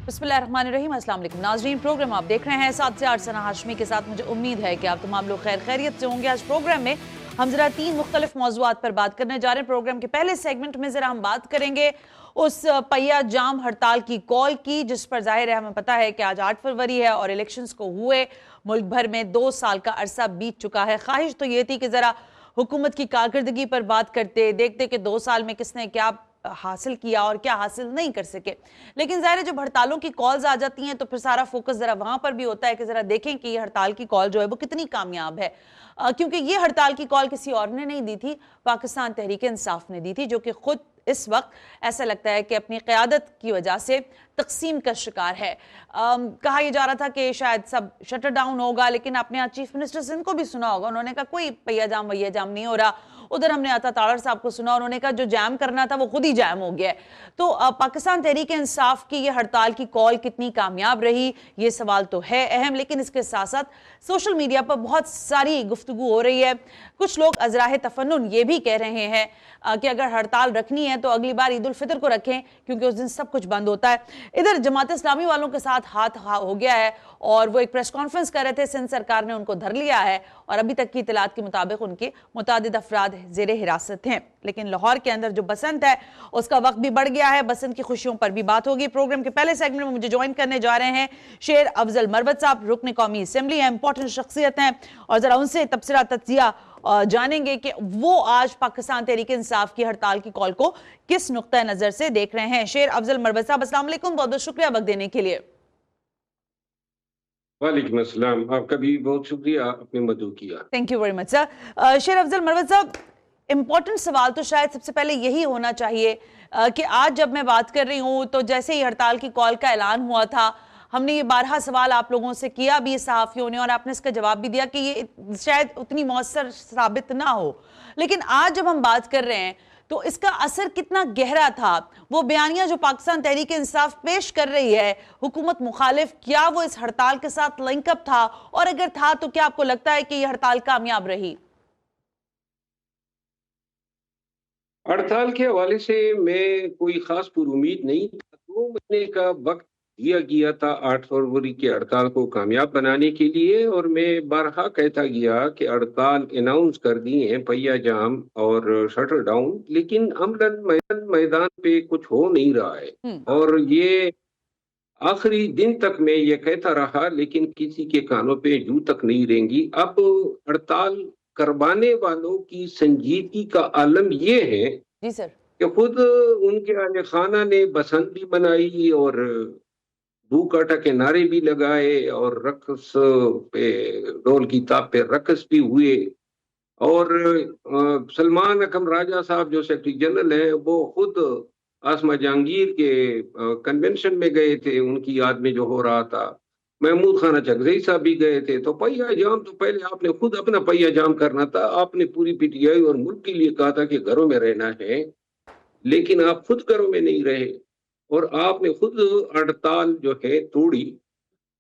बिस्मिल्लाहिर्रहमानिर्रहीम, अस्सलाम वालेकुम नाज़रीन। प्रोग्राम आप देख रहे हैं 7 से 8 सना हाशमी के साथ। मुझे उम्मीद है कि आप तमाम लोग खैर खैरियत से होंगे। आज प्रोग्राम में हम जरा 3 मुख्तलिफ मौज़ूआत पर बात करने जा रहे हैं। प्रोग्राम के पहले सेगमेंट में जरा हम बात करेंगे उस पहिया जाम हड़ताल की कॉल की, जिस पर जाहिर है हमें पता है कि आज 8 फरवरी है और इलेक्शंस को हुए मुल्क भर में 2 साल का अरसा बीत चुका है। ख्वाहिश तो ये थी कि जरा हुकूमत की कारकर्दगी पर बात करते, देखते कि 2 साल में किसने क्या हासिल किया और क्या हासिल नहीं कर सके। लेकिन ज़ाहिर है जब हड़तालों की कॉल्स आ जाती हैं तो फिर सारा फोकस ज़रा वहाँ पर भी होता है कि ज़रा देखें कि ये हड़ताल की कॉल जो है वो कितनी कामयाब है। क्योंकि ये हड़ताल की कॉल किसी और ने नहीं दी थी, पाकिस्तान तहरीक इंसाफ ने दी थी, जो कि खुद इस वक्त ऐसा लगता है कि अपनी क़यादत की वजह से तकसीम का शिकार है। कहा यह जा रहा था कि शायद सब शटर डाउन होगा, लेकिन आपने आज चीफ मिनिस्टर सिंध को भी सुना होगा, उन्होंने कहा कोई पहिया जाम वैया जाम नहीं हो रहा। उधर हमने आता ताड़र साहब को सुना, उन्होंने कहा जो जैम करना था वो खुद ही जैम हो गया है। तो पाकिस्तान तहरीक इंसाफ की ये हड़ताल की कॉल कितनी कामयाब रही, ये सवाल तो है अहम। लेकिन इसके साथ साथ सोशल मीडिया पर बहुत सारी गुफ्तगू हो रही है। कुछ लोग अजराह तफन्नुन ये भी कह रहे हैं कि अगर हड़ताल रखनी है तो अगली बार ईद उल फितर को रखें, क्योंकि उस दिन सब कुछ बंद होता है। इधर जमात इस्लामी वालों के साथ हाथ हो गया है और वो एक प्रेस कॉन्फ्रेंस कर रहे थे, सिंध सरकार ने उनको धर लिया है और अभी तक की इतलात के मुताबिक उनके मुतादिद अफराद जेर हिरासत हैं। लेकिन लाहौर के अंदर जो बसंत है उसका वक्त भी बढ़ गया है। बसंत की खुशियों पर भी बात होगी। प्रोग्राम के पहले सेगमेंट में मुझे ज्वाइन करने जा रहे हैं शेर अफजल मरवत साहब, रुकन कौमी असम्बली है, इंपॉर्टेंट शख्सियत हैं, और जरा उनसे तबसरा तज्जिया जानेंगे कि वो आज पाकिस्तान तहरीक इंसाफ की हड़ताल की कॉल को किस नुक्ता नजर से देख रहे हैं। शेर अफजल मरवत साहब, अस्सलाम वालेकुम, बहुत बहुत शुक्रिया वक्त देने के लिए। वालेकुम अस्सलाम, आपका भी बहुत शुक्रिया, आपने मदद किया। Thank you very much sir. शेर अफजल मरवत साहब, इंपॉर्टेंट सवाल तो शायद सबसे पहले यही होना चाहिए कि आज जब मैं बात कर रही हूँ तो जैसे ही हड़ताल की कॉल का ऐलान हुआ था, हमने ये 12 सवाल आप लोगों से किया भी सहाफ़ियों ने, और आपने इसका जवाब भी दिया कि ये शायद उतनी मौसर साबित ना हो। लेकिन आज जब हम बात कर रहे हैं तो इसका असर कितना गहरा था, वो बयानिया जो पाकिस्तान तहरीक इंसाफ पेश कर रही है हुकूमत मुखालिफ, क्या वो इस हड़ताल के साथ लिंकअप था, और अगर था तो क्या आपको लगता है कि ये हड़ताल कामयाब रही? हड़ताल के हवाले से मैं कोई खास पुरुमीद नहीं था। 2 महीने का वक्त दिया गया था 8 फरवरी की हड़ताल को कामयाब बनाने के लिए, और मैं बारहा कहता गया कि हड़ताल अनाउंस कर दी है, पहिया जाम और शटर डाउन, लेकिन अमलन मैदान पे कुछ हो नहीं रहा है। और ये आखिरी दिन तक मैं ये कहता रहा, लेकिन किसी के कानों पे जू तक नहीं रेंगी। अब हड़ताल करवाने वालों की संजीदगी का आलम ये है जी सर। कि खुद उनके आले खाना ने बसंत भी मनाई और भूख काटा के नारे भी लगाए और रक्स पे, ढोल की ताप पे रक्स भी हुए। और सलमान अकम राजा साहब जो सेक्रेटरी जनरल हैं, वो खुद आसमा जहांगीर के कन्वेंशन में गए थे, उनकी याद में जो हो रहा था। महमूद खाना चकजई साहब भी गए थे। तो पहिया जाम तो पहले आपने खुद अपना पहिया जाम करना था। आपने पूरी पीटीआई और मुल्क के लिए कहा था कि घरों में रहना है, लेकिन आप खुद घरों में नहीं रहे और आपने खुद हड़ताल जो है तोड़ी।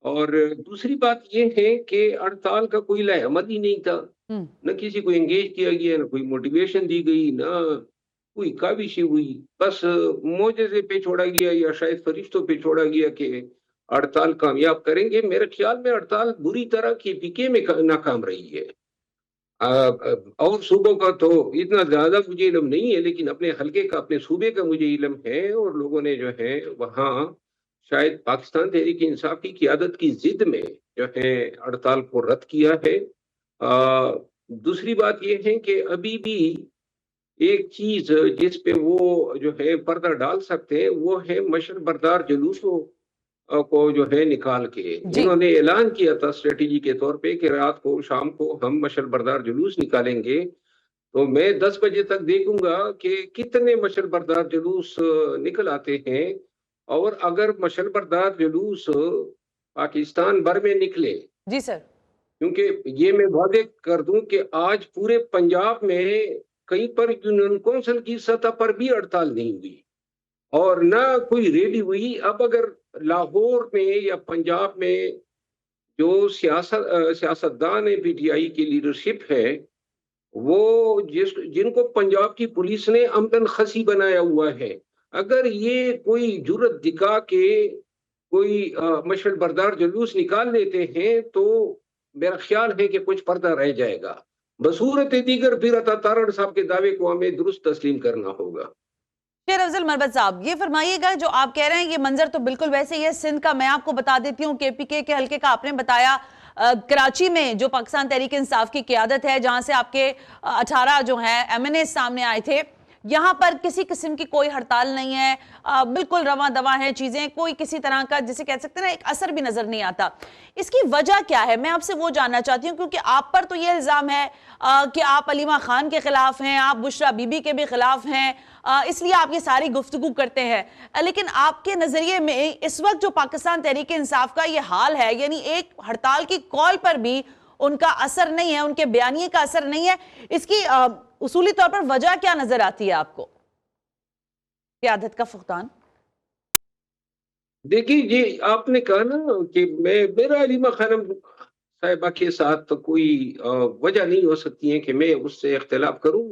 और दूसरी बात यह है कि हड़ताल का कोई लाहेमत ही नहीं था। न किसी को एंगेज किया गया, न कोई मोटिवेशन दी गई, न कोई काविश हुई। बस मोजज़े पे छोड़ा गया या शायद फरिश्तों पे छोड़ा गया कि हड़ताल कामयाब करेंगे। मेरे ख्याल में हड़ताल बुरी तरह की पीके में नाकाम रही है। और सूबों का तो इतना ज्यादा मुझे इल्म नहीं है, लेकिन अपने हलके का, अपने सूबे का मुझे इल्म है। और लोगों ने जो है वहाँ शायद पाकिस्तान तहरीक इंसाफ की क़यादत की जिद में जो है हड़ताल को रद्द किया है। दूसरी बात यह है कि अभी भी एक चीज जिस पे वो जो है पर्दा डाल सकते हैं, वो है मशर बरदार जुलूसों को जो है निकाल के। इन्होंने ऐलान किया था स्ट्रेटेजी के तौर पे कि रात को, शाम को हम मशल बरदार जुलूस निकालेंगे। तो मैं 10 बजे तक देखूंगा कि कितने मशल बरदार जुलूस निकल आते हैं। और अगर मशल बरदार जुलूस पाकिस्तान भर में निकले, जी सर, क्योंकि ये मैं वादे कर दूं कि आज पूरे पंजाब में कहीं पर यूनियन कौंसिल की सतह पर भी हड़ताल नहीं हुई और ना कोई रैली हुई। अब अगर लाहौर में या पंजाब में जो सियासतदान है, पीटीआई की लीडरशिप है, वो जिनको पंजाब की पुलिस ने अमदन खसी बनाया हुआ है, अगर ये कोई जुर्रत दिखा के कोई मशअल बरदार जुलूस निकाल लेते हैं तो मेरा ख्याल है कि कुछ पर्दा रह जाएगा। बसूरत दीगर फिर अता तारड़ साहब के दावे को हमें दुरुस्त तस्लीम करना होगा। शेर अफजल मरबत साहब, ये फरमाइएगा, जो आप कह रहे हैं ये मंजर तो बिल्कुल वैसे ही है सिंध का। मैं आपको बता देती हूँ, केपीके के हल्के का आपने बताया, कराची में जो पाकिस्तान तहरीक इंसाफ की क़यादत है, जहां से आपके 18 जो हैं एमएनए सामने आए थे, यहां पर किसी किस्म की कोई हड़ताल नहीं है, बिल्कुल रवां दवा है चीजें, कोई किसी तरह का जिसे कह सकते हैं ना एक असर भी नजर नहीं आता। इसकी वजह क्या है, मैं आपसे वो जानना चाहती हूँ, क्योंकि आप पर तो ये इल्जाम है कि आप अलीमा खान के खिलाफ हैं, आप बुशरा बीबी के भी खिलाफ हैं, इसलिए आप ये सारी गुफ्तगू करते हैं। लेकिन आपके नजरिए में इस वक्त जो पाकिस्तान तहरीक इंसाफ का ये हाल है, यानी एक हड़ताल की कॉल पर भी उनका असर नहीं है, उनके बयानिए का असर नहीं है, इसकी उसूली तौर पर वजह क्या नजर आती है आपको? क़यादत का फुकदान। देखिए, ये आपने कहा ना कि मेरा अलीमा खानम साहिबा के साथ तो कोई वजह नहीं हो सकती है कि मैं उससे इख्तिलाफ करूं।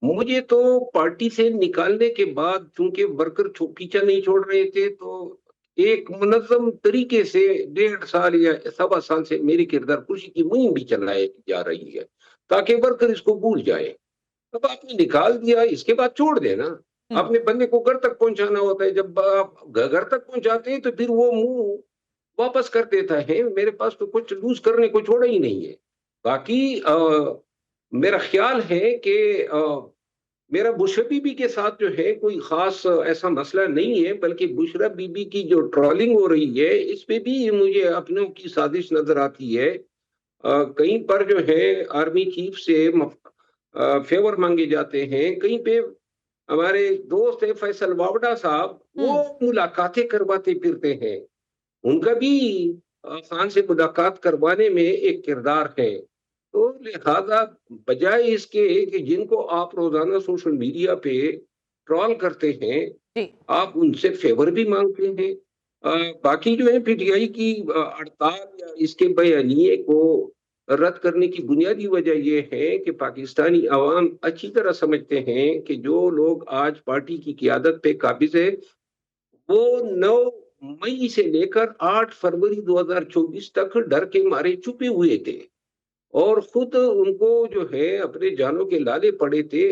मुझे तो पार्टी से निकालने के बाद चूंकि वर्कर पीछा नहीं छोड़ रहे थे, तो एक मुनज़्ज़म तरीके से 1.5 साल या 1.25 साल से मेरी किरदार कुर्सी की मुहिम भी चलाई जा रही है ताकि वर्कर इसको भूल जाए। अब आपने निकाल दिया, इसके बाद छोड़ देना। आपने बंदे को घर तक पहुंचाना होता है, जब आप घर तक पहुंचाते हैं तो फिर वो मुंह वापस कर देता है। मेरे पास तो कुछ लूज करने को छोड़ा ही नहीं है। बाकी मेरा ख्याल है कि मेरा बुशरा बीबी के साथ जो है कोई खास ऐसा मसला नहीं है, बल्कि बुशरा बीबी की जो ट्रोलिंग हो रही है इस पे भी मुझे अपनों की साजिश नजर आती है। कहीं पर जो है आर्मी चीफ से फेवर मांगे जाते हैं, कहीं पे हमारे दोस्त है फैसल वावड़ा साहब, वो मुलाकातें करवाते फिरते हैं। उनका भी खान से मुलाकात करवाने में एक किरदार है। तो लिहाजा बजाय इसके कि जिनको आप रोजाना सोशल मीडिया पे ट्रोल करते हैं, आप उनसे फेवर भी मांगते हैं। बाकी जो है पीटीआई की हड़ताल या इसके बयानिए को रद्द करने की बुनियादी वजह यह है कि पाकिस्तानी अवाम अच्छी तरह समझते हैं कि जो लोग आज पार्टी की क़यादत पे काबिज है, वो 9 मई से लेकर 8 फरवरी 2024 तक डर के मारे छुपे हुए थे और खुद उनको जो है अपने जानों के लाले पड़े थे।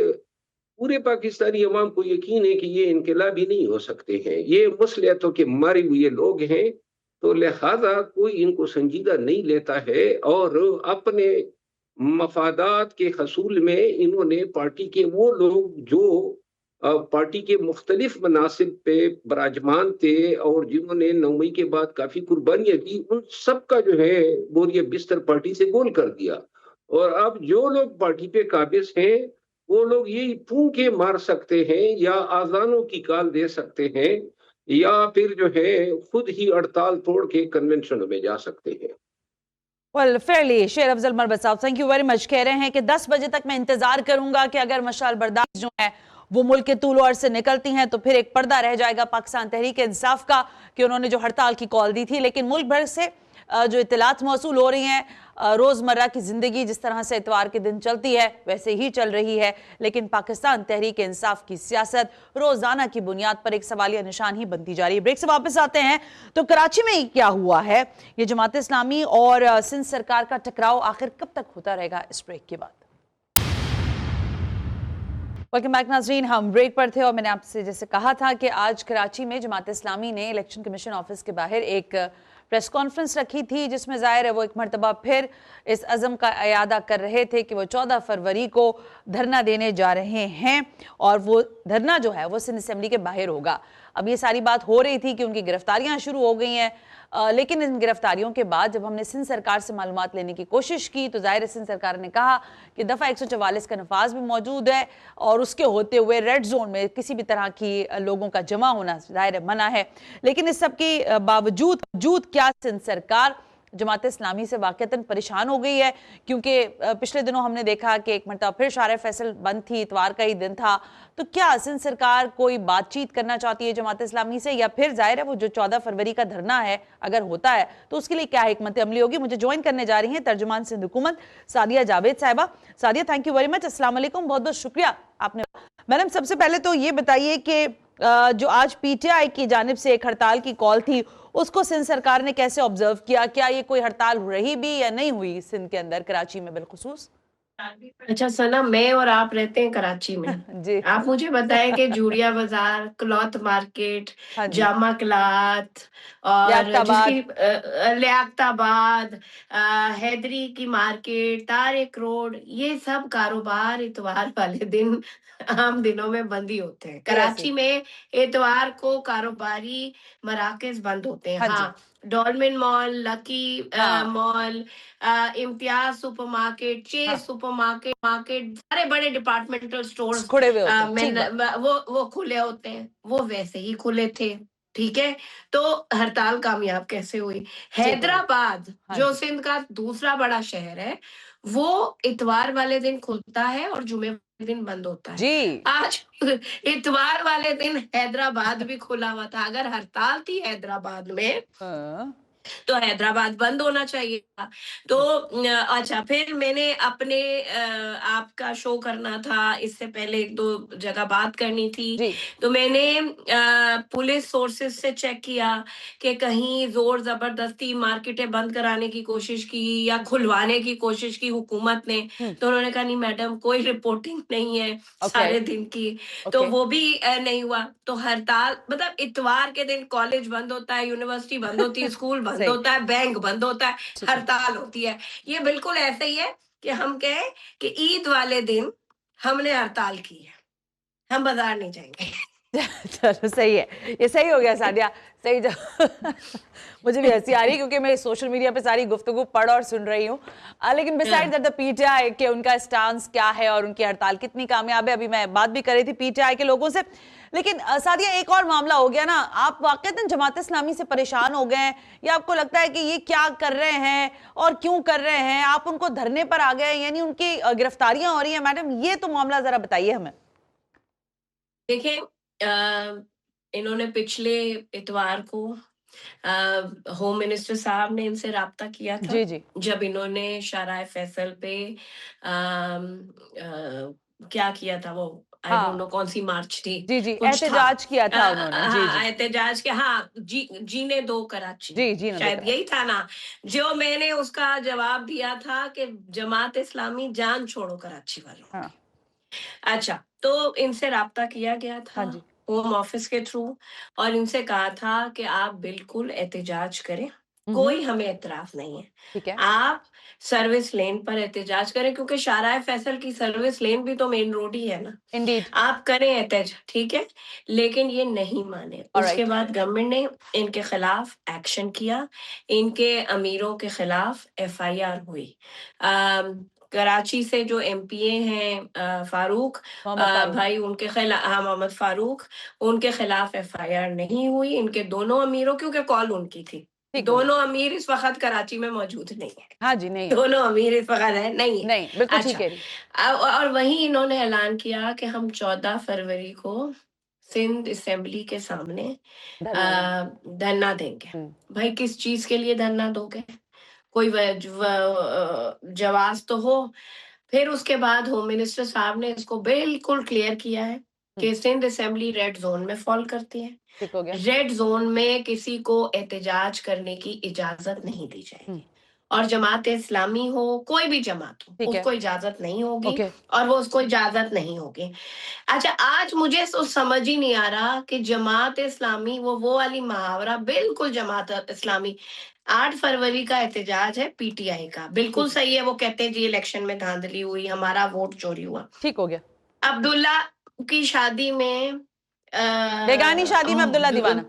पूरे पाकिस्तानी अवाम को यकीन है कि ये इनकलाबी नहीं हो सकते हैं, ये मसलियतों के मारे हुए लोग हैं। तो लिहाजा कोई इनको संजीदा नहीं लेता है और अपने मफादात के हसूल में इन्होंने पार्टी के वो लोग जो पार्टी के मुख्तलिफ मनासिब पे बराजमान थे और जिन्होंने 9 मई के बाद काफी कुर्बानियां दी, उन सब का जो है बोरिया बिस्तर पार्टी से गोल कर दिया। और अब जो लोग पार्टी पे काबिज हैं वो लोग यही फूंके मार सकते हैं या आजानों की काल दे सकते हैं या फिर जो है खुद ही हड़ताल तोड़ के कन्वेंशन में जा सकते हैं। वेल फेयरली शेर अफजल मरबत साहब, थैंक यू वेरी मच। कह रहे हैं कि 10 बजे तक मैं इंतजार करूंगा कि अगर मशाल बर्दाश्त जो है वो मुल्क के तूल और से निकलती हैं तो फिर एक पर्दा रह जाएगा पाकिस्तान तहरीक इंसाफ का कि उन्होंने जो हड़ताल की कॉल दी थी। लेकिन मुल्क भर से जो इत्तलात मौसूल हो रही हैं, रोज़मर्रा की ज़िंदगी जिस तरह से इतवार के दिन चलती है वैसे ही चल रही है, लेकिन पाकिस्तान तहरीक इंसाफ की सियासत रोज़ाना की बुनियाद पर एक सवालिया निशान ही बनती जा रही है। ब्रेक से वापस आते हैं तो कराची में क्या हुआ है, ये जमात इस्लामी और सिंध सरकार का टकराव आखिर कब तक होता रहेगा, इस ब्रेक के बाद। वेलकम बैक नाज़रीन, हम ब्रेक पर थे और मैंने आपसे जैसे कहा था कि आज कराची में जमात इस्लामी ने इलेक्शन कमीशन ऑफिस के बाहर एक प्रेस कॉन्फ्रेंस रखी थी, जिसमें जाहिर है वो एक मरतबा फिर इस अज़म का इयादा कर रहे थे कि वो 14 फरवरी को धरना देने जा रहे हैं और वो धरना जो है वो सिंध असेंबली के बाहर होगा। अब ये सारी बात हो रही थी कि उनकी गिरफ्तारियां शुरू हो गई हैं, लेकिन इन गिरफ्तारियों के बाद जब हमने सिंध सरकार से मालूमात लेने की कोशिश की तो जाहिर सिंध सरकार ने कहा कि दफ़ा 144 का नफाज भी मौजूद है और उसके होते हुए रेड जोन में किसी भी तरह की लोगों का जमा होना जाहिर मना है। लेकिन इस सब के बावजूद क्या सिंध सरकार जमात इस्लामी से वाक़तन परेशान हो गई है, क्योंकि पिछले दिनों हमने देखा कि एक मरतबा फिर शार फैसल बंद थी, इतवार का ही दिन था। तो क्या सिंध सरकार कोई बातचीत करना चाहती है जमात इस्लामी से, या फिर जाहिर है वो जो 14 फरवरी का धरना है अगर होता है तो उसके लिए क्या हिकमत अमली होगी? मुझे ज्वाइन करने जा रही हैं तर्जुमान सिंध हुकूमत सादिया जावेद साहिबा। Sadia, thank you very much, अस्सलाम वालेकुम, बहुत बहुत शुक्रिया आपने। मैडम, सबसे पहले तो ये बताइए कि जो आज पीटीआई की जानिब से एक हड़ताल की कॉल थी, उसको सिंध सरकार ने कैसे ऑब्जर्व किया? क्या ये कोई हड़ताल रही भी या नहीं हुई सिंध के अंदर, कराची में बिलखुसूस? अच्छा सना, मैं और आप रहते हैं कराची में। जी। आप मुझे बताएं कि जूड़िया बाजार, क्लॉथ मार्केट, हाँ जी। जामा क्लॉथ और लियाकताबाद। जिसकी लियाकताबाद, हैदरी की मार्केट, तारिक रोड, ये सब कारोबार इतवार वाले दिन आम दिनों में बंद ही होते हैं। कराची में इतवार को कारोबारी मराकज बंद होते हैं। हाँ जी। हाँ, डॉल्मेन मॉल, लकी हाँ। मॉल, इम्तियाज सुपरमार्केट, चेज हाँ। सुपरमार्केट, सारे बड़े डिपार्टमेंटल स्टोर्स खुले हुए होते हैं, ठीक बात। वो खुले होते हैं। वो वैसे ही खुले थे, ठीक है। तो हड़ताल कामयाब कैसे हुई? हैदराबाद हाँ जो जी। सिंध का दूसरा बड़ा शहर है, वो इतवार वाले दिन खुलता है और जुमे वाले दिन बंद होता है। जी। आज इतवार वाले दिन हैदराबाद भी खुला हुआ था। अगर हड़ताल थी हैदराबाद में हाँ। तो हैदराबाद बंद होना चाहिए था। तो अच्छा, फिर मैंने अपने आपका शो करना था, इससे पहले एक दो जगह बात करनी थी। जी। तो मैंने पुलिस सोर्सेज से चेक किया कि कहीं जोर जबरदस्ती मार्केटें बंद कराने की कोशिश की या खुलवाने की कोशिश की हुकूमत ने। तो उन्होंने कहा नहीं मैडम, कोई रिपोर्टिंग नहीं है सारे दिन की। तो वो भी नहीं हुआ। तो हड़ताल मतलब इतवार के दिन कॉलेज बंद होता है, यूनिवर्सिटी बंद होती है, स्कूल बंद सही। होता है, बैंक बंद होता है, ठीक है। हड़ताल होती है। ये बिल्कुल ऐसे ही है कि हम कहें कि ईद वाले दिन हमने हड़ताल की है, हम बाजार नहीं जाएंगे। चलो सही है, ये सही हो गया सादिया, सही जो मुझे भी हंसी आ रही है क्योंकि मैं सोशल मीडिया पे सारी गुफ्तगू पढ़ और सुन रही हूँ। लेकिन बिसाइड दैट द पीटीआई के उनका स्टांस क्या है और उनकी हड़ताल कितनी कामयाब है, अभी मैं बात भी कर रही थी पीटीआई के लोगों से। लेकिन सादिया, एक और मामला हो गया ना, आप वाकईतन जमात इस्लामी से परेशान हो गए हैं या आपको लगता है कि ये क्या कर रहे हैं और क्यों कर रहे हैं, आप उनको धरने पर आ गए, यानी उनकी गिरफ्तारियां हो रही हैं? मैडम, ये तो मामला जरा बताइए हमें। देखिए, इन्होंने पिछले इतवार को होम मिनिस्टर साहब ने इनसे राब्ता किया था। जी जी। जब इन्होंने शाहराह फैसल पे क्या किया था, वो आई डोंट नो कौन सी मार्च थी, जी जी, कुछ था। एहतजाज किया था उन्होंने। जी जी। हाँ, एहतजाज के, हाँ, जीने दो कराची, जी जी ने शायद यही था ना। जो मैंने उसका जवाब दिया था कि जमात इस्लामी जान छोड़ो कराची वालों। हाँ। अच्छा, तो इनसे राब्ता किया गया था हाँ जी। होम ऑफिस के थ्रू और इनसे कहा था कि आप बिल्कुल एहतजाज करें, कोई हमें एतराज नहीं है। ठीक है। आप सर्विस लेन पर एहतजाज करें, क्योंकि शाहराह फैसल की सर्विस लेन भी तो मेन रोड ही है ना। इंडीड। आप करें एहतजाज, ठीक है। लेकिन ये नहीं माने। उसके बाद गवर्नमेंट ने इनके खिलाफ एक्शन किया, इनके अमीरों के खिलाफ एफआईआर हुई। कराची से जो एमपीए हैं फारूक भाई, उनके खिलाफ, हाँ, मोहम्मद फारूक, उनके खिलाफ एफआईआर नहीं हुई। इनके दोनों अमीरों, क्योंकि कॉल उनकी थी, दोनों अमीर इस वक्त कराची में मौजूद नहीं है। हाँ जी, नहीं दोनों अमीर इस वक्त है नहीं है। नहीं, बिल्कुल ठीक है। और वहीं इन्होंने ऐलान किया कि हम 14 फरवरी को सिंध असेंबली के सामने धरना देंगे। भाई, किस चीज के लिए धरना दोगे? कोई जवाब तो हो। फिर उसके बाद होम मिनिस्टर साहब ने इसको बिल्कुल क्लियर किया है कि सिंध असेंबली रेड जोन में फॉल करती है। ठीक हो गया। रेड जोन में किसी को एहतजाज करने की इजाजत नहीं दी जाएगी और जमात इस्लामी हो, कोई भी जमात हो, उसको इजाजत नहीं होगी और वो उसको इजाजत नहीं होगी। अच्छा, आज मुझे तो समझ ही नहीं आ रहा कि जमात इस्लामी, वो वाली मुहावरा, बिल्कुल जमात इस्लामी 8 फरवरी का एहतजाज है पीटीआई का, बिल्कुल सही है। वो कहते हैं जी इलेक्शन में धांधली हुई, हमारा वोट चोरी हुआ। ठीक हो गया। अब्दुल्ला की शादी में बेगानी शादी में अब्दुल्ला दीवाना,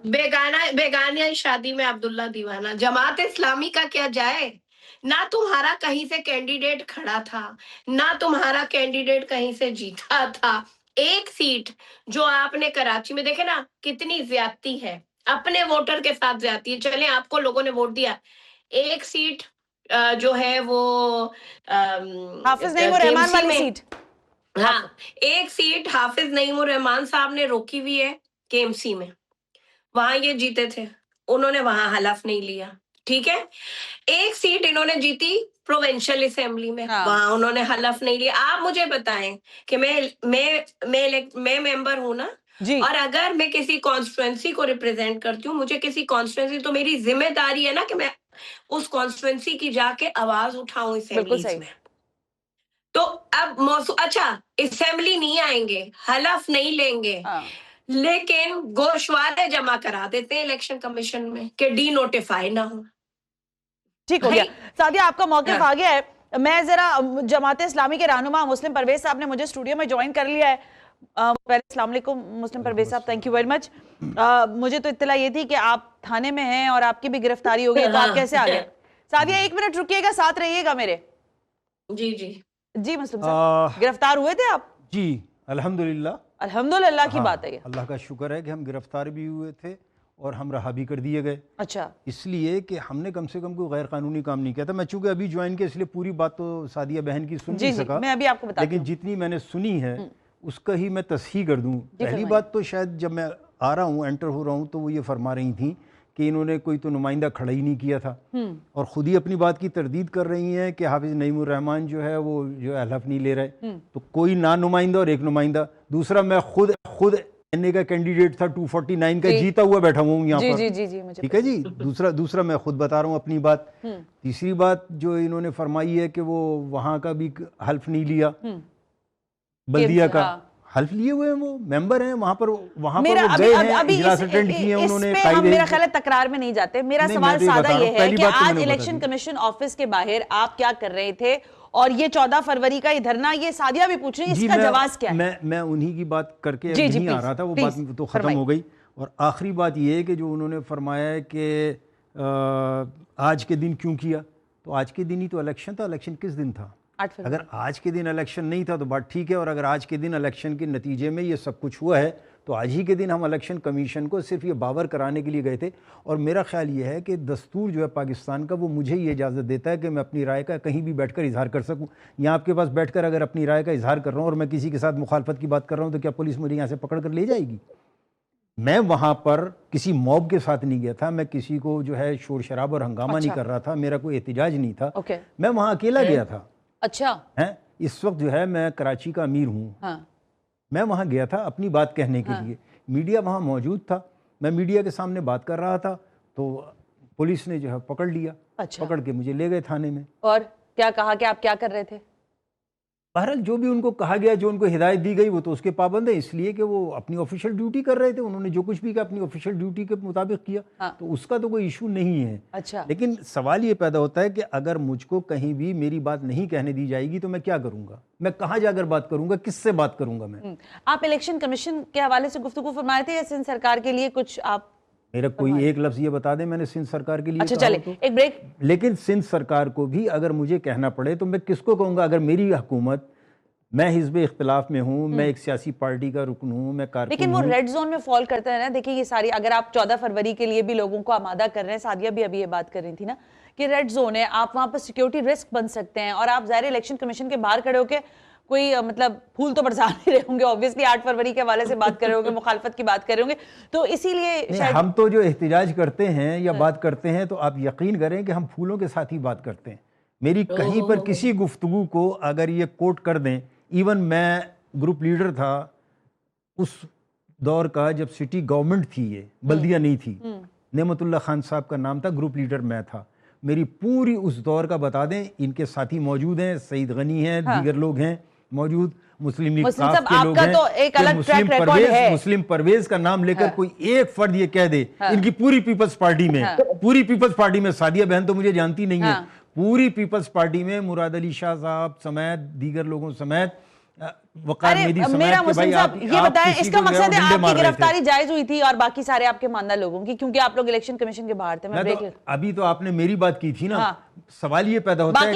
बेगानी शादी में अब्दुल्ला दीवाना। जमात इस्लामी का क्या जाए? ना तुम्हारा कहीं से कैंडिडेट खड़ा था, ना तुम्हारा कैंडिडेट कहीं से जीता था। एक सीट जो आपने कराची में, देखे ना कितनी ज्यादती है, अपने वोटर के साथ ज्यादती है। चले, आपको लोगों ने वोट दिया, एक सीट जो है वो हाफिज नईमुर रहमान वाली सीट, हाँ, एक सीट हाफिज नईमुर रहमान साहब ने रोकी हुई है केएमसी में, वहां ये जीते थे, उन्होंने वहां हलफ नहीं लिया, ठीक है। एक सीट इन्होंने जीती प्रोविंशियल असेंबली में, वहां उन्होंने हलफ नहीं लिया। आप मुझे बताएं कि मैं मेंबर हूं ना, जी। और अगर मैं किसी कॉन्स्टिट्यूएंसी को रिप्रेजेंट करती हूँ, मुझे किसी कॉन्स्टिट्यूएंसी, तो मेरी जिम्मेदारी है ना कि मैं उस कॉन्स्टिट्यूएंसी की जाके आवाज उठाऊं असेंबलीज में। तो अब मौसू अच्छा, असेंबली नहीं आएंगे, हलफ नहीं लेंगे, लेकिन गोशवारे जमा करा देते हैं इलेक्शन कमीशन में कि डी नोटिफाई ना हो। ठीक हो गया। सादिया, आपका मौक़िफ़ आ गया है। मैं जरा जमात इस्लामी के रहनुमा मुस्लिम परवेज साहब ने मुझे स्टूडियो में ज्वाइन कर लिया है। अस्सलाम वालेकुम मुस्लिम परवेज साहब, थैंक यू वेरी मच। मुझे तो इत्तला ये थी कि आप थाने में हैं और आपकी भी गिरफ्तारी हो गई, तो आप कैसे आ गए? सादिया, 1 मिनट रुकिएगा, साथ रहिएगा मेरे। जी जी जी मुस्लिम साहब, गिरफ्तार हुए थे आप? जी अल्हम्दुलिल्लाह, अल्हम्दुलिल्लाह की बात है ये। अल्लाह का शुक्र है कि हम गिरफ्तार भी हुए थे और हम रहा भी कर दिए गए। अच्छा, इसलिए कि हमने कम से कम कोई गैर कानूनी काम नहीं किया था। मैं चूंकि अभी ज्वाइन किया इसलिए पूरी बात तो सादिया बहन की सुन नहीं सका, मैं अभी आपको बताती हूं। लेकिन जितनी मैंने सुनी है उसका ही मैं तस्हीह कर दूं। पहली बात तो शायद जब मैं आ रहा हूँ, एंटर हो रहा हूँ, तो वो ये फरमा रही थी कि इन्होंने कोई तो नुमाइंदा खड़ा ही नहीं किया था और ख़ुद ही अपनी बात की तरदीद कर रही हैं कि हाफिज़ नईमुर रहमान जो है वो जो हलफ नहीं ले रहे। तो कोई ना नुमाइंदा और एक नुमाइंदा। दूसरा, मैं खुद एनए का कैंडिडेट था 249 का, जीता हुआ बैठा हुआ हूँ यहाँ पर। ठीक है जी। दूसरा मैं खुद बता रहा हूँ अपनी बात। तीसरी बात जो इन्होंने फरमाई है कि वो वहाँ का भी हल्फ नहीं लिया, बल्दिया का हल्फ लिए हुए हैं, वो मेंबर हैं वहाँ पर वो गए हैं, इजलास अटेंड किए हैं उन्होंने। मेरा ख्याल है तकरार में नहीं जाते। मेरा सवाल सादा ये है कि आज इलेक्शन कमीशन ऑफिस के बाहर आप क्या कर रहे थे और ये 14 फरवरी का धरना, ये सादिया भी पूछ रही है, इसका जवाब क्या है? मैं उन्हीं की बात करके नहीं आ रहा था, वो बात तो खत्म हो गई। और आखिरी बात ये है कि जो उन्होंने फरमाया है कि आज के दिन क्यों किया, तो आज के दिन ही तो इलेक्शन था। इलेक्शन किस दिन था? अगर आज के दिन इलेक्शन नहीं था तो बात ठीक है, और अगर आज के दिन इलेक्शन के नतीजे में ये सब कुछ हुआ है तो आज ही के दिन हम इलेक्शन कमीशन को सिर्फ ये बावर कराने के लिए गए थे। और मेरा ख्याल ये है कि दस्तूर जो है पाकिस्तान का, वो मुझे ये इजाज़त देता है कि मैं अपनी राय का कहीं भी बैठकर इजहार कर सकूं। यहाँ आपके पास बैठकर अगर अपनी राय का इजहार कर रहा हूँ और मैं किसी के साथ मुखालफत की बात कर रहा हूँ तो क्या पुलिस मुझे यहाँ से पकड़ कर ले जाएगी? मैं वहाँ पर किसी मॉब के साथ नहीं गया था, मैं किसी को जो है शोर शराब और हंगामा नहीं कर रहा था, मेरा कोई एहतिजाज नहीं था। मैं वहाँ अकेला गया था। अच्छा है, इस वक्त जो है मैं कराची का अमीर हूँ। हाँ। मैं वहाँ गया था अपनी बात कहने के लिए, मीडिया वहाँ मौजूद था, मैं मीडिया के सामने बात कर रहा था तो पुलिस ने जो है पकड़ लिया। अच्छा। पकड़ के मुझे ले गए थाने में। और क्या कहा कि आप क्या कर रहे थे? बहरहाल जो भी उनको कहा गया, जो उनको हिदायत दी गई, वो तो उसके पाबंद है, इसलिए कि वो अपनी ऑफिशियल ड्यूटी कर रहे थे। उन्होंने जो कुछ भी किया अपनी ऑफिशियल ड्यूटी के मुताबिक किया। हाँ। तो उसका तो कोई इशू नहीं है। अच्छा। लेकिन सवाल ये पैदा होता है कि अगर मुझको कहीं भी मेरी बात नहीं कहने दी जाएगी तो मैं क्या करूंगा? मैं कहाँ जाकर बात करूंगा? किससे बात करूंगा मैं? आप इलेक्शन कमीशन के हवाले से गुफ्तगू फरमाए थे या सिंध सरकार के लिए कुछ आप? मेरा कोई एक लफ्ज ये बता दें मैंने सिंध सरकार के लिए। अच्छा चले तो? एक ब्रेक। लेकिन सिंध सरकार को भी अगर मुझे कहना पड़े तो मैं किसको कहूँगा? अगर मेरी हुकूमत, मैं हिज़्ब इख्तिलाफ में हूँ, मैं एक सियासी पार्टी का रुकन हूँ, मैं कारकुन, लेकिन वो रेड जोन में फॉल करता है ना। देखिए ये सारी, अगर आप 14 फरवरी के लिए भी लोगों को आमादा कर रहे हैं, सादिया भी अभी ये बात कर रही थी ना कि रेड जोन है, आप वहाँ पर सिक्योरिटी रिस्क बन सकते हैं और आप ज़ाहिर इलेक्शन कमीशन के बाहर खड़े होकर कोई मतलब फूल तो बरसा नहीं रहे होंगे, ऑब्वियसली 8 फरवरी के हवाले से बात कर रहे होंगे, मुखालफत की बात कर रहे होंगे, तो इसीलिए हम तो जो एहतिजाज करते हैं या बात करते हैं तो आप यकीन करें कि हम फूलों के साथ ही बात करते हैं। मेरी कहीं पर किसी गुफ्तगू को अगर ये कोट कर दें, इवन मैं ग्रुप लीडर था उस दौर का जब सिटी गवर्नमेंट थी, ये बल्दिया नहीं थी, नेमतुल्लाह खान साहब का नाम था, ग्रुप लीडर मैं था। मेरी पूरी उस दौर का बता दें, इनके साथी मौजूद हैं, सईद गनी हैं, दीगर लोग हैं मौजूद, मुस्लिम लीग के लोग हैं, तो एक अलग ट्रैक रिकॉर्ड है। मुस्लिम परवेज का नाम लेकर कोई एक फर्द ये कह दे इनकी पूरी पीपल्स पार्टी में, पूरी पीपल्स पार्टी में, सादिया बहन तो मुझे जानती नहीं है, पूरी पीपल्स पार्टी में मुराद अली शाह साहब समेत दीगर लोगों समेत वकार मेदी समेत के भाई आप ये बताएं, इसका मकसद है आपकी गिरफ्तारी जायज हुई थी और बाकी सारे आपके मानदा लोगों की, क्योंकि आप लोग इलेक्शन कमीशन के बाहर थे। मैं अभी तो आपने मेरी बात की थी ना। सवाल ये पैदा होता है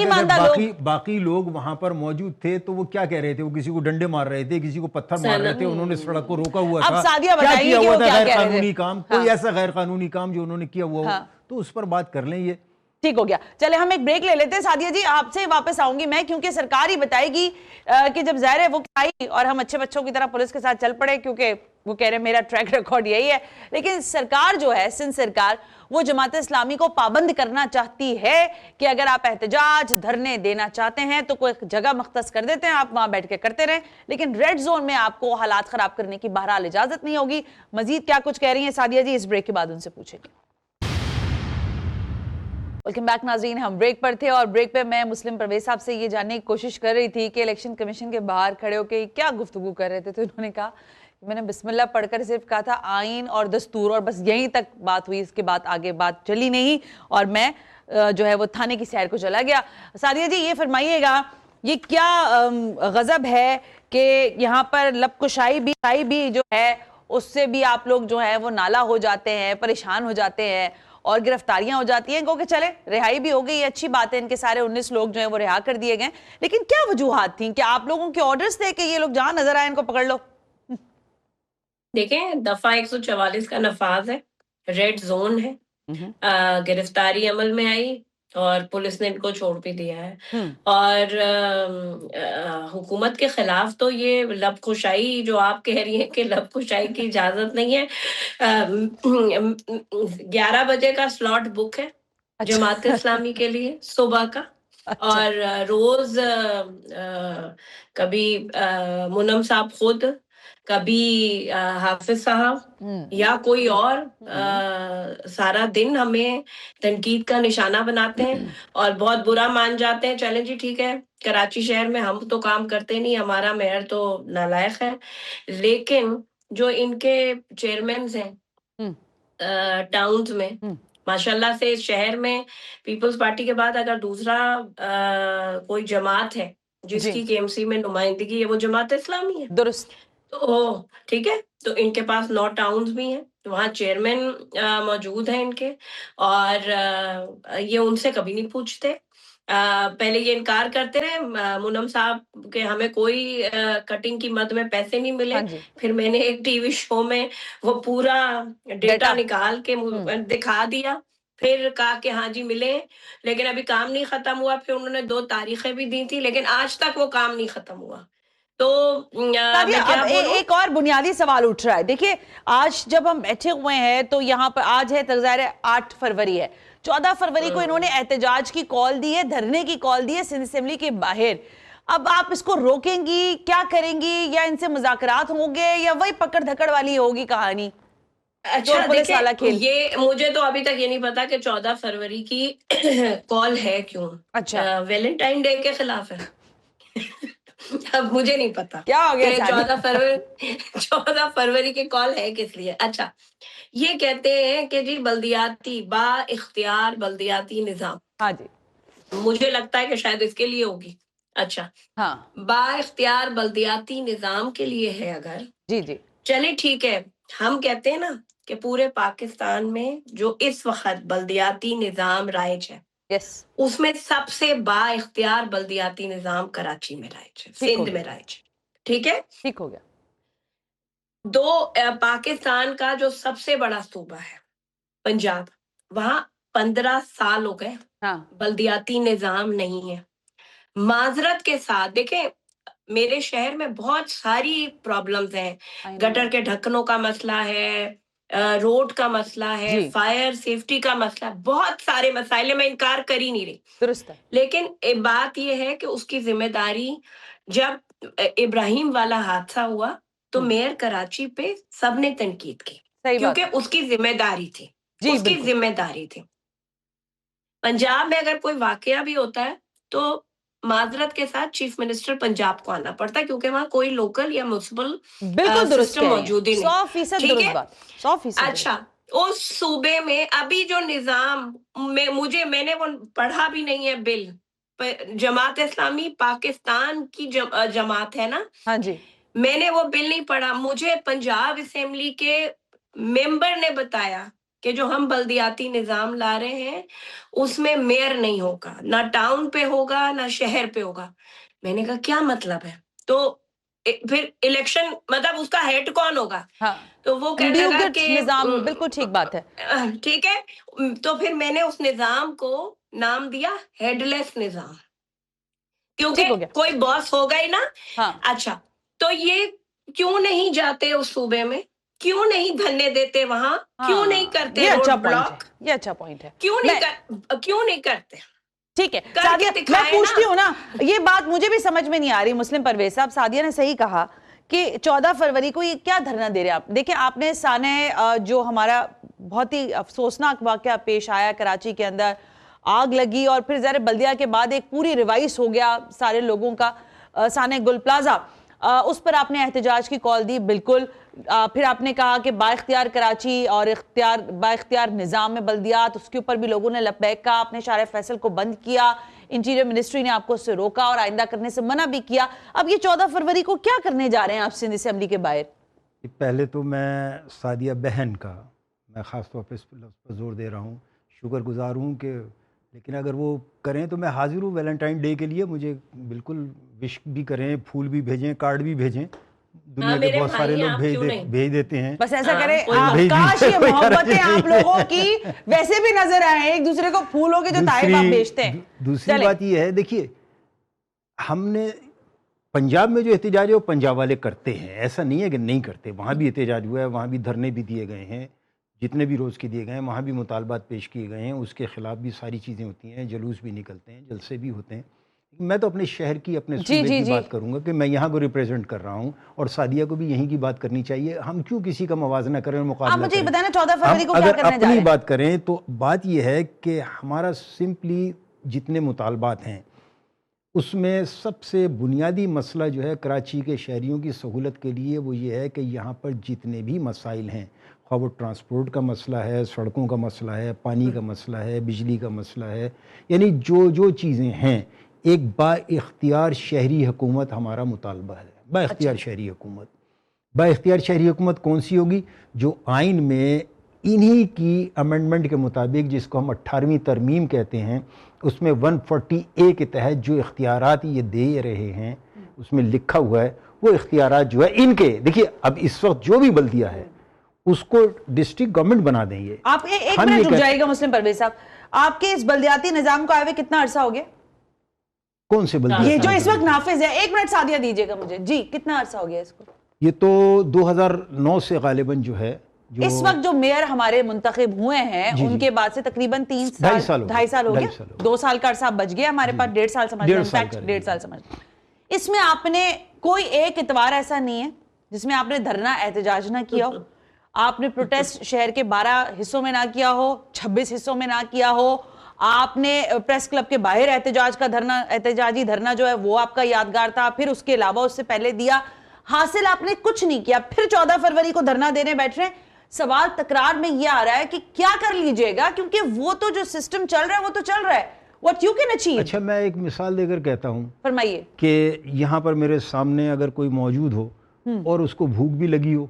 कि बाकी लोग वहां पर मौजूद थे तो वो क्या कह रहे थे? वो किसी को डंडे मार रहे थे, किसी को पत्थर मार रहे थे, उन्होंने सड़क को रोका हुआ था, क्या किया हुआ था गैर कानूनी काम, कोई ऐसा गैर कानूनी काम जो उन्होंने किया हुआ हो तो उस पर बात कर लें। ये ठीक हो गया। चले हम एक ब्रेक ले लेते हैं। सादिया जी आपसे वापस आऊंगी मैं, क्योंकि सरकार ही बताएगी कि जब ज़ाहिर है वो आई और हम अच्छे बच्चों की तरह पुलिस के साथ चल पड़े, क्योंकि वो कह रहे हैं मेरा ट्रैक रिकॉर्ड यही है। लेकिन सरकार जो है, सिंध सरकार, वो जमात इस्लामी को पाबंद करना चाहती है कि अगर आप एहतजाज धरने देना चाहते हैं तो कोई जगह मख्तस कर देते हैं, आप वहां बैठ के करते रहें, लेकिन रेड जोन में आपको हालात खराब करने की बहरहाल इजाजत नहीं होगी। मजीद क्या कुछ कह रही हैं सादिया जी, इस ब्रेक के बाद उनसे पूछेंगे। वेलकम बैक नाज़रीन, हम ब्रेक पर थे और ब्रेक पे मैं मुस्लिम परवेज साहब से ये जानने की कोशिश कर रही थी कि इलेक्शन कमीशन के बाहर खड़े होकर क्या गुफ्तगू कर रहे थे। तो इन्होंने कहा, मैंने बिस्मिल्लाह पढ़कर सिर्फ कहा था आइन और दस्तूर, और बस यहीं तक बात हुई, इसके बाद आगे बात चली नहीं और मैं जो है वो थाने की सैर को चला गया। सादिया जी, ये फरमाइएगा, ये क्या गजब है कि यहाँ पर लबकुशाई भी जो है उससे भी आप लोग जो है वो नाला हो जाते हैं, परेशान हो जाते हैं और गिरफ्तारियां हो जाती हैं। क्योंकि चले रिहाई भी हो गई, अच्छी बात है, इनके सारे 19 लोग जो हैं वो रिहा कर दिए गए, लेकिन क्या वजूहात थी? क्या आप लोगों के ऑर्डर्स थे कि ये लोग जहां नजर आए इनको पकड़ लो? देखें, दफा 144 का नफाज है, रेड जोन है, गिरफ्तारी अमल में आई और पुलिस ने इनको छोड़ भी दिया है। और हुकूमत के खिलाफ तो ये लबकुशाई जो आप कह रही हैं कि लबकुशाई की इजाजत नहीं है। 11 बजे का स्लॉट बुक है जमात इस्लामी के लिए सुबह का। और रोज कभी मुनम साहब खुद, कभी हाफिज साहब या कोई और सारा दिन हमें तनकीद का निशाना बनाते हैं और बहुत बुरा मान जाते हैं। चलें जी, ठीक है, कराची शहर में हम तो काम करते नहीं, हमारा मेयर तो नालायक है, लेकिन जो इनके चेयरमैन हैं टाउन्स में, माशाल्लाह से इस शहर में पीपल्स पार्टी के बाद अगर दूसरा कोई जमात है जिसकी केएमसी में नुमाइंदगी है, वो जमात इस्लामी है। दुरुस्त। तो ठीक है, तो इनके पास 9 टाउन्स भी हैं, वहाँ चेयरमैन मौजूद हैं इनके, और ये उनसे कभी नहीं पूछते। पहले ये इनकार करते रहे मुनम साहब के हमें कोई कटिंग की मद में पैसे नहीं मिले। फिर मैंने एक टीवी शो में वो पूरा डेटा निकाल के दिखा दिया, फिर कहा कि हाँ जी मिले, लेकिन अभी काम नहीं खत्म हुआ। फिर उन्होंने 2 तारीखें भी दी थी, लेकिन आज तक वो काम नहीं खत्म हुआ। तो अब एक और बुनियादी सवाल उठ रहा है। देखिए, आज जब हम बैठे हुए हैं तो यहाँ पर आज है तज़ाहिर 8 फरवरी है, 14 फरवरी को इन्होंने एहतजाज की कॉल दी है, धरने की कॉल दी है सिंध असेंबली के बाहर। अब आप इसको रोकेंगी, क्या करेंगी? या इनसे मुज़ाकरात होंगे या वही पकड़ धकड़ वाली होगी कहानी? अच्छा, देखिए, ये मुझे तो अभी तक ये नहीं पता कि 14 फरवरी की कॉल है क्यों। अच्छा, वैलेंटाइन डे के खिलाफ है। अब मुझे नहीं पता क्या हो गया। 14 फरवरी की कॉल है किस लिए। अच्छा, ये कहते हैं कि जी बल्दियाती बा इख्तियार बल्दियाती निजाम। हाँ जी, मुझे लगता है कि शायद इसके लिए होगी। अच्छा, हाँ, बा इख्तियार बल्दियाती निजाम के लिए है अगर, जी जी, चले ठीक है। हम कहते हैं ना कि पूरे पाकिस्तान में जो इस वक्त बल्दियाती निजाम राइज है, उसमें सबसे बा इख्तियार बल्दियाती निजाम कराची में राइज है, सिंध में राइज है। ठीक है, ठीक हो गया। पाकिस्तान का जो सबसे बड़ा सूबा है पंजाब, वहां 15 साल हो गए बल्दियाती निजाम नहीं है। माजरत के साथ देखें, मेरे शहर में बहुत सारी प्रॉब्लम्स हैं। गटर के ढक्कनों का मसला है, रोड का मसला है, फायर सेफ्टी का मसला, बहुत सारे मसाइल, मैं इनकार कर ही नहीं रही। दुरुस्त है। लेकिन बात यह है कि उसकी जिम्मेदारी, जब इब्राहिम वाला हादसा हुआ तो मेयर कराची पे सबने तनकीद की, क्योंकि उसकी जिम्मेदारी थी, उसकी जिम्मेदारी थी। पंजाब में अगर कोई वाकया भी होता है तो माजरत के साथ चीफ मिनिस्टर पंजाब को आना पड़ता है, क्योंकि वहां कोई लोकल या म्युनिसिपल सिस्टम मौजूद ही नहीं। 100% ठीक है, 100%। अच्छा, उस सूबे में अभी जो निजाम में मैंने वो पढ़ा भी नहीं है बिल, जमात इस्लामी पाकिस्तान की जमात है ना। हाँ जी, मैंने वो बिल नहीं पढ़ा, मुझे पंजाब असेंबली के मेंबर ने बताया कि जो हम बल्दियाती निजाम ला रहे हैं उसमें मेयर नहीं होगा, ना टाउन पे होगा ना शहर पे होगा। मैंने कहा क्या मतलब है? तो फिर इलेक्शन मतलब उसका हेड कौन होगा? हाँ, तो वो कहने लगा कि निजाम, बिल्कुल ठीक बात है। ठीक है, तो फिर मैंने उस निजाम को नाम दिया हेडलेस निजाम, क्योंकि कोई बॉस होगा ही ना। हाँ। अच्छा, तो ये क्यों नहीं जाते उस सूबे में? क्यों नहीं बनने देते वहां? क्यों नहीं करते रोड ब्लॉक? ये अच्छा पॉइंट है। क्यों नहीं करते? ठीक है सादिया, मैं पूछती हूँ ना, ये बात मुझे भी समझ में नहीं आ रही मुस्लिम परवेज साहब। सादिया ने सही कहा कि 14 फरवरी को ये क्या धरना दे रहे हैं आप। देखिए आपने साने जो हमारा बहुत ही अफसोसनाक वाकया पेश आया कराची के अंदर, आग लगी और फिर ज़रा बल्दिया के बाद एक पूरी रिवाइज हो गया सारे लोगों का, साने गुल प्लाजा, उस पर आपने एहतजाज की कॉल दी। बिल्कुल फिर आपने कहा कि बाइख्तियार कराची और बाइख्तियार निज़ाम में बल्दियात, उसके ऊपर भी लोगों ने लब्बैक कहा। आपने शारे फैसल को बंद किया, इंटीरियर मिनिस्ट्री ने आपको उससे रोका और आइंदा करने से मना भी किया। अब ये 14 फरवरी को क्या करने जा रहे हैं आप सिंध असेंबली के बाहर? पहले तो मैं सादिया बहन का मैं ख़ास तौर पर जोर दे रहा हूँ, शुक्रगुजार हूँ कि, लेकिन अगर वो करें तो मैं हाजिर हूँ वैलेंटाइन डे के लिए। मुझे बिल्कुल विश भी करें, फूल भी भेजें, कार्ड भी भेजें, दुनिया के बहुत सारे लोग भेज देते हैं। बस ऐसा करें, काश ये मोहब्बतें आप लोगों की वैसे भी नजर आए, एक दूसरे को फूलों के जो ताइब आप बेचते हैं। दूसरी बात ये है, देखिए हमने पंजाब में जो एहतजाज है वो पंजाब वाले करते हैं, ऐसा नहीं है कि नहीं करते। वहाँ भी एहतजाज हुआ है, वहाँ भी धरने भी दिए गए हैं, जितने भी रोज़ के दिए गए हैं, वहाँ भी मुतालबात पेश किए गए हैं, उसके ख़िलाफ़ भी सारी चीज़ें होती हैं, जुलूस भी निकलते हैं, जलसे भी होते हैं। मैं तो अपने शहर की, अपने सूबे की बात करूंगा कि मैं यहाँ को रिप्रेजेंट कर रहा हूँ और सादिया को भी यहीं की बात करनी चाहिए। हम क्यों किसी का मवाजना करें, मुकाबला मुझे बताना 14 फरवरी को क्या अगर करने जा रहे अपनी हैं? बात करें तो बात यह है कि हमारा सिंपली जितने मुतालबात हैं उसमें सबसे बुनियादी मसला जो है कराची के शहरियों की सहूलत के लिए वो ये है कि यहाँ पर जितने भी मसाइल हैं, ख़्वाह वो ट्रांसपोर्ट का मसला है, सड़कों का मसला है, पानी का मसला है, बिजली का मसला है, यानी जो चीज़ें हैं, एक बाइख्तियार शहरी हुकूमत हमारा मुतालबा है। बाइख्तियार शहरी हुकूमत, बाइख्तियार शहरी हुकूमत कौन सी होगी? जो आइन में इन्हीं की अमेंडमेंट के मुताबिक, जिसको हम 18वीं तरमीम कहते हैं, उसमें 140A के तहत जो इख्तियारात ये दे रहे हैं उसमें लिखा हुआ है वो इख्तियारात जो है इनके, देखिए अब इस वक्त जो भी बल्दिया है उसको डिस्ट्रिक्ट गवर्नमेंट बना देंगे। आप एक मिनट रुक जाइएगा मुस्लिम परवेज साहब, आपके इस बल्दियाती निजाम को आए हुए कितना अरसा हो गया? कौन से बल्दिया? ये जो इस वक्त नाफिज है, एक मिनट सादिया दीजिएगा मुझे जी, कितना अरसा हो गया इसको? ये तो 2009 से गालिबन जो है, जो इस वक्त जो मेयर हमारे मुंतखब हुए हैं उनके बाद से तकरीबन 2.5 साल हो गए। 2 साल का अरसा बच गया हमारे पास, 1.5 साल समझ, 1.5 साल समझ। इसमें आपने कोई एक इतवार ऐसा नहीं है जिसमें आपने धरना एहतजाज ना किया हो, आपने प्रोटेस्ट शहर के 12 हिस्सों में ना किया हो, 26 हिस्सों में ना किया हो, आपने प्रेस क्लब के बाहर एहतजाजी धरना जो है वो आपका यादगार था, फिर उसके अलावा उससे पहले दिया, हासिल आपने कुछ नहीं किया, फिर 14 फरवरी को धरना देने बैठ रहे हैं। सवाल तकरार में यह आ रहा है कि क्या कर लीजिएगा, क्योंकि वो तो जो सिस्टम चल रहा है वो तो चल रहा है, व्हाट यू कैन अचीव। अच्छा, मैं एक मिसाल देकर कहता हूँ, फरमाइए, कि यहाँ पर मेरे सामने अगर कोई मौजूद हो और उसको भूख भी लगी हो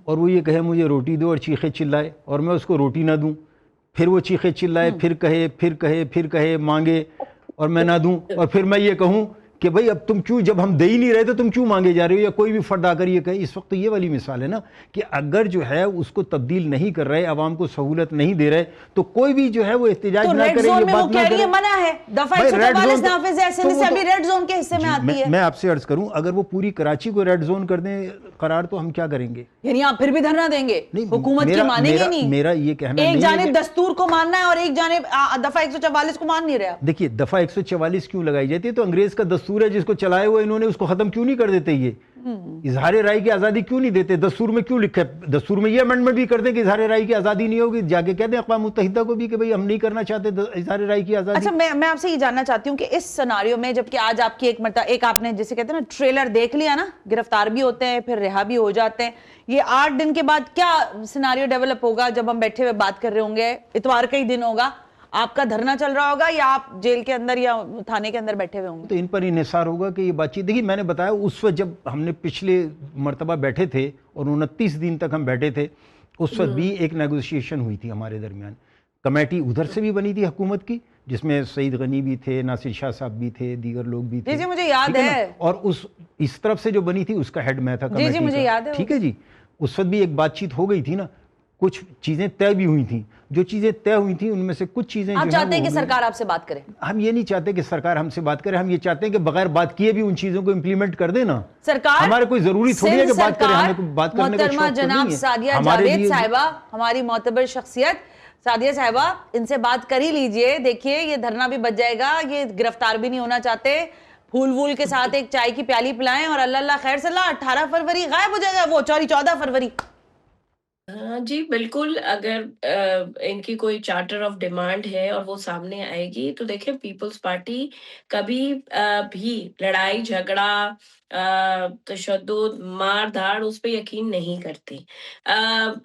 और वो ये कहे मुझे रोटी दो और चीखे चिल्लाए और मैं उसको रोटी ना दूं, फिर वो चीखे चिल्लाए, फिर कहे मांगे और मैं ना दूं, और फिर मैं ये कहूं कि भाई अब तुम क्यों, जब हम दे ही नहीं रहे तो तुम क्यों मांगे जा रहे हो, या कोई भी फर्द आकर ये कहे। इस वक्त तो ये वाली मिसाल है ना कि अगर जो है उसको तब्दील नहीं कर रहे, आवाम को सहूलत नहीं दे रहे, तो कोई भी जो है वो एहतजाज ना करे, ये बात ना करे। मना है, दफा 144 नाफिज है, सिंध असेंबली रेड जोन के हिस्से में आती है। मैं आपसे अर्ज करूं, अगर वो पूरी कराची को रेड जोन कर दें करार, तो हम क्या करेंगे? यानी आप फिर भी धरना देंगे? हुकूमत की मानेंगे नहीं? मेरा ये कहना एक जानिब दस्तूर को मानना है और एक जानिब दफा 144 को मान नहीं रहा। देखिए दफा 144 क्यों लगाई जाती है? तो अंग्रेज का दस्तूर है जिसको चलाए हुए इन्होंने, उसको खत्म क्यों नहीं कर देते? ये इजहार राय की आजादी क्यों नहीं देते? दस्तूर में क्यों लिखा है? दस्तूर में ये अमेंडमेंट भी कर दें कि इजहार राय की आजादी नहीं होगी, जाके कह दें अक़वाम मुत्तहिदा को भी कि भाई हम नहीं करना चाहते इजहार राय की आजादी। अच्छा, मैं आपसे ये जानना चाहती हूँ कि इस सिनारियो में, जबकि आज आपकी एक आपने जिसे कहते हैं ना ट्रेलर देख लिया ना, गिरफ्तार भी होते हैं फिर रिहा भी हो जाते हैं, ये 8 दिन के बाद क्या सिनारियो डेवलप होगा? जब हम बैठे हुए बात कर रहे होंगे, इतवार का ही दिन होगा, आपका धरना चल रहा होगा या आप जेल के अंदर या थाने के अंदर बैठे हुए होंगे? तो इन पर इन्हिसार होगा कि ये बातचीत, देखिए मैंने बताया उस वक्त जब हमने पिछले मरतबा बैठे थे और 29 दिन तक हम बैठे थे, उस वक्त भी एक नेगोशिएशन हुई थी हमारे दरमियान। कमेटी उधर से भी बनी थी हुकूमत की, जिसमें सईद गनी भी थे, नासिर शाह साहब भी थे, दीगर लोग भी थे। जी मुझे याद है। और इस तरफ से जो बनी थी उसका हेड मैं था कमेटी का। मुझे याद है। ठीक है जी, उस वक्त भी एक बातचीत हो गई थी ना। कुछ चीज़ें तय भी हुई थी। जो चीज़ें तय हुई थी उनमें से कुछ चीज़ें आप चाहते हैं कि सरकार आपसे बात करे? हम ये नहीं चाहते कि सरकार हमसे बात करे, हम ये चाहते हैं कि बगैर बात किए भी उन चीज़ों को इम्प्लीमेंट कर देना। सरकार, हमारे कोई जरूरी थोड़ी है कि बात करें, हमें कोई बात करने का शौक तो जनाब नहीं है। सादिया जावेद साहिबा, हमारी मोतबर शख्सियत सादिया साहिबा, इनसे बात कर ही लीजिए। देखिए ये धरना भी बच जाएगा, ये गिरफ्तार भी नहीं होना चाहते। फूल वूल के साथ एक चाय की प्याली पिलाएं और अल्लाह अल्लाह खैर सलाह। 18 फरवरी गायब हो जाएगा वो, 14 फरवरी। जी बिल्कुल, अगर इनकी कोई चार्टर ऑफ डिमांड है और वो सामने आएगी तो देखिए पीपल्स पार्टी कभी भी लड़ाई झगड़ा, तशद्दुद, मार धाड़ उस पे यकीन नहीं करती,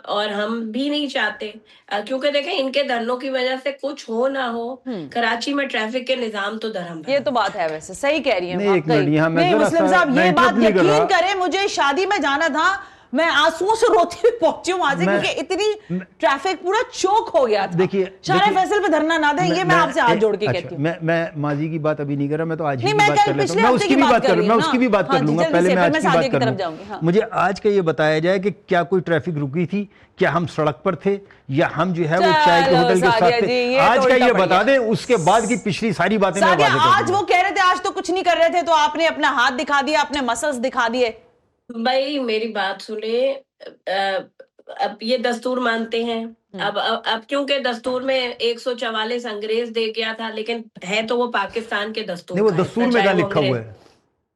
और हम भी नहीं चाहते, क्योंकि देखें इनके धरनों की वजह से कुछ हो ना हो, कराची में ट्रैफिक के निजाम तो दरहम। ये तो बात है, वैसे सही कह रही है। नहीं मुस्लिम साहब ये बात यकीन करें, मुझे शादी में जाना था, मैं आंसुओं से रोती हुई पहुंची वहां से क्योंकि इतनी ट्रैफिक पूरा चोक हो गया था। देखिए शारा फैसल पे धरना ना दें, ये मैं आपसे हाथ जोड़ के कहती हूं। मैं माजी की बात अभी नहीं कर रहा, मैं तो आज ही की बात कर लेता हूं। मैं उसकी भी बात कर लूंगा, मैं उसकी भी बात कर लूंगा। पहले मैं आज की बात करूंगा। मुझे आज का ये बताया जाए कि क्या कोई ट्रैफिक रुकी थी, क्या हम सड़क पर थे, या हम जो है वो चाय के होटल के साथ थे? आज का ये बता दें, उसके बाद की पिछली सारी बातें मैं वाज़ेह कर दूंगा। आज वो कह रहे थे आज तो कुछ नहीं कर रहे थे, तो आपने अपना हाथ दिखा दिया, अपने मसल्स दिखा दिए। भाई मेरी बात सुने, अब ये दस्तूर मानते हैं, अब क्योंकि दस्तूर में 144 अंग्रेज दे गया था, लेकिन है तो वो पाकिस्तान के दस्तूर। नहीं, वो दस्तूर में क्या लिखा हुआ है?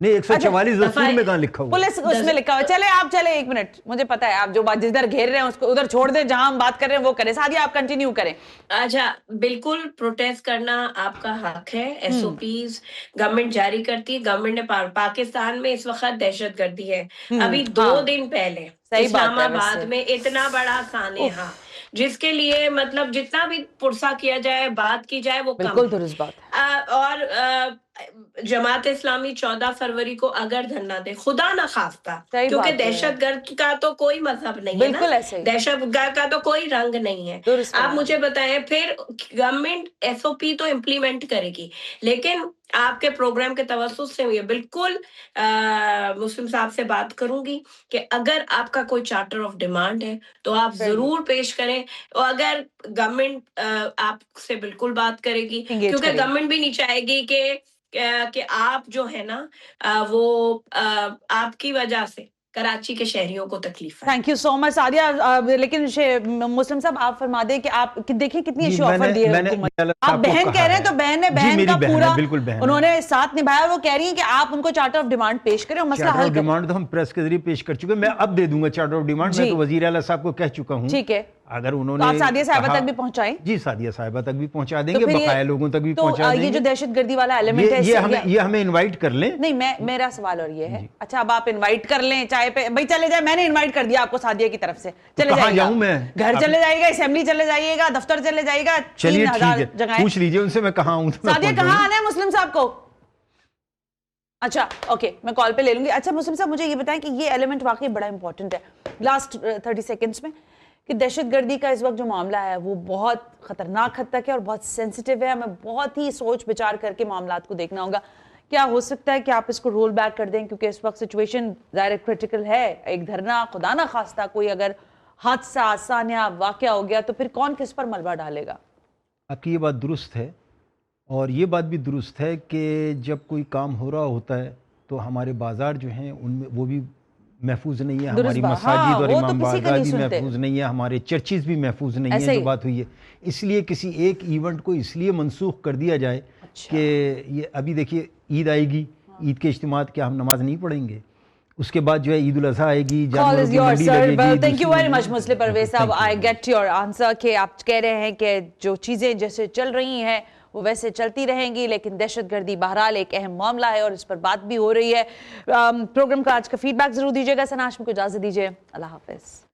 नहीं, 144 दस्तूर में कहां लिखा हुआ? पुलिस उसमें लिखा हुआ। चले आप, चले एक मिनट, मुझे पता है आप जो बात जिधर घेर रहे हैं उसको उधर छोड़ दे, जहां हम बात कर रहे हैं वो करें। सादिया आप कंटिन्यू करें। अच्छा, बिल्कुल प्रोटेस्ट करना आपका हक है। एसओपीज गवर्नमेंट जारी करती है। गवर्नमेंट ने पाकिस्तान में इस वक्त दहशतगर्दी है। अभी 2 दिन पहले इस्लामाबाद में इतना बड़ा सानेहा, जिसके लिए मतलब जितना भी पुरसा किया जाए, बात की जाए, वो बिल्कुल दुरुस्त बात है। और जमात इस्लामी 14 फरवरी को अगर धरना दे, खुदा ना खास्ता, क्योंकि दहशतगर्द का तो कोई मजहब नहीं है ना, दहशतगर्द का तो कोई रंग नहीं है। आप मुझे बताएं, फिर गवर्नमेंट एसओपी तो इम्प्लीमेंट करेगी, लेकिन आपके प्रोग्राम के तवज्जुह से ये बिल्कुल मुस्लिम साहब से बात करूंगी कि अगर आपका कोई चार्टर ऑफ डिमांड है तो आप जरूर पेश करें, और अगर गवर्नमेंट आपसे बिल्कुल बात करेगी, क्योंकि गवर्नमेंट भी नहीं चाहेगी कि आप जो है ना वो आपकी वजह से कराची के शहरियों को तकलीफ है। Thank you so much Sadia. लेकिन मुस्लिम साहब आप फरमा दें कि आप देखिए कितनी अच्छी ऑफर दी है हुकूमत। आप बहन कह रहे हैं तो बहन ने बहन का पूरा उन्होंने साथ निभाया। वो कह रही है कि आप उनको चार्टर ऑफ डिमांड पेश करें और मसला हल करें। डिमांड तो हम प्रेस के जरिए पेश कर चुके हैं, मैं अब दे दूंगा चार्टर ऑफ डिमांड। मैं तो वजीर आला साहब को कह चुका हूं, ठीक है, अगर उन्होंने तो आप सादिया साहिबा तक भी पहुंचाएं। जी, सादिया साहिबा तक भी पहुंचा देंगे, बकाया लोगों तक भी पहुंचा देंगे। ये जो दहशतगर्दी वाला एलिमेंट है, ये हमें इनवाइट कर लें। नहीं, मेरा सवाल और ये है, अच्छा अब आप इनवाइट कर लें चाय पे, भाई चले जाए, मैंने इनवाइट कर दिया आपको सादिया की तरफ से, चले जाइएगा, मैं घर चले जाइएगा, असेंबली चले जाइएगा, दफ्तर चले जाइएगा, चलिए ठीक है, पूछ लीजिए उनसे मैं कहाँ हूँ। सादिया कहाँ आना है मुस्लिम साहब को? अच्छा ओके, मैं कॉल पे ले लूंगी। अच्छा मुस्लिम साहब मुझे ये बताएं कि ये एलिमेंट वाकई बड़ा इंपॉर्टेंट है लास्ट 30 सेकेंड्स में, कि दहशतगर्दी का इस वक्त जो मामला है वो बहुत खतरनाक हद तक है और बहुत सेंसिटिव है। हमें बहुत ही सोच विचार करके मामलात को देखना होगा। क्या हो सकता है कि आप इसको रोल बैक कर दें, क्योंकि इस वक्त सिचुएशन डायरेक्ट क्रिटिकल है। एक धरना, खुदा ना खास्ता कोई अगर हादसा आसान या वाकया हो गया तो फिर कौन किस पर मलबा डालेगा? आपकी ये बात दुरुस्त है, और ये बात भी दुरुस्त है कि जब कोई काम हो रहा होता है तो हमारे बाजार जो हैं उनमें वो भी महफूज नहीं है, हमारी मसाजिद और इमाम बारगाह भी महफूज नहीं है, हमारे चर्चेस भी महफूज नहीं है, जो बात हुई है। इसलिए किसी एक इवेंट को इसलिए मनसूख कर दिया जाए कि ये अभी देखिए ईद आएगी, ईद के इज्तिमात क्या हम नमाज नहीं पढ़ेंगे? उसके बाद जो है ईद उल अज़हा आएगी। थैंक यू वेरी मच मुस्लिम परवेज साहब, आई गेट योर आंसर कि आप कह रहे हैं कि जो चीज़ें जैसे चल रही हैं वो वैसे चलती रहेंगी, लेकिन दहशतगर्दी बहरहाल एक अहम मामला है और इस पर बात भी हो रही है। प्रोग्राम का आज का फीडबैक जरूर दीजिएगा। सना हाशमी को इजाज़त दीजिए, अल्लाह हाफिज़।